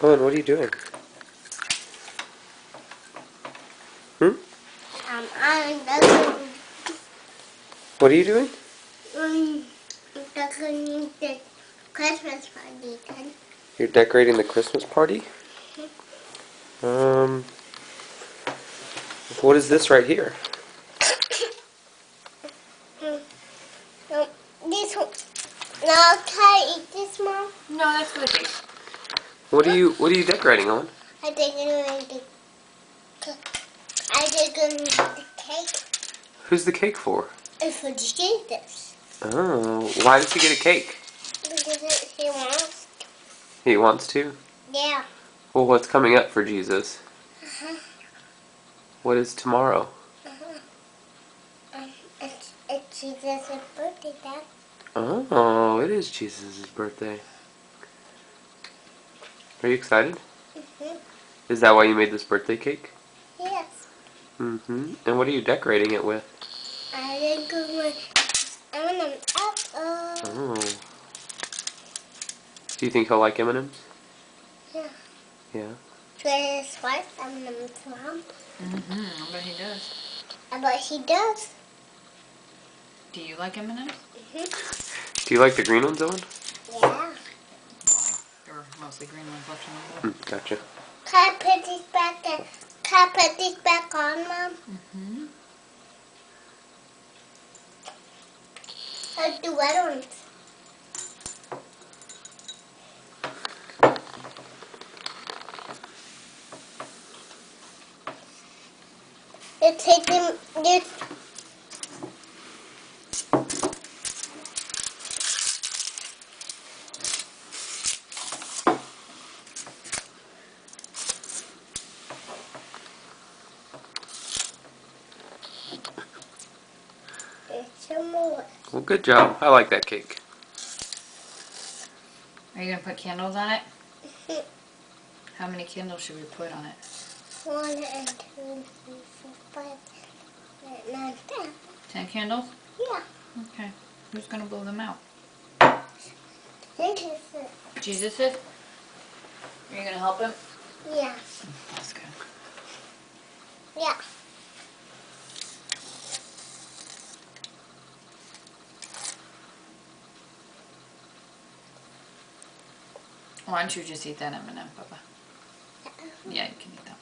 Owen, what are you doing? Hmm? I'm What are you doing? decorating the Christmas party then. You're decorating the Christmas party? What is this right here? No, this one. No, can I eat this, Mom? No, that's for the cake. What are you decorating, Owen? I decorated the cake. Who's the cake for? It's for Jesus. Oh, why does he get a cake? Because he wants. He wants to? Yeah. Well, what's coming up for Jesus? Uh-huh. What is tomorrow? Uh-huh. It's Jesus' birthday, Dad. Oh, it is Jesus' birthday. Are you excited? Mm-hmm. Is that why you made this birthday cake? Yes. Mm-hmm. And what are you decorating it with? I think I'm an apple. Oh. Do you think he'll like M&Ms? Yeah. Yeah. His wife, M&M's mom. I bet he does. I bet he does. Do you like M&M's? Do you like the green ones, Owen? Yeah. Well, there are mostly green ones left in the bowl. Gotcha. Can I put these back there? Can I put these back on, Mom? Like the red ones. Let's take them. There's some more. Well, good job. I like that cake. Are you going to put candles on it? How many candles should we put on it? 1 and 2, 3, 4, 5, 6, 7, 8, 9, 10. 10 candles? Yeah. Okay. Who's going to blow them out? This is it. Jesus is? Are you going to help him? Yeah. That's good. Yeah. Why don't you just eat that M&M, Papa? Yeah, you can eat that.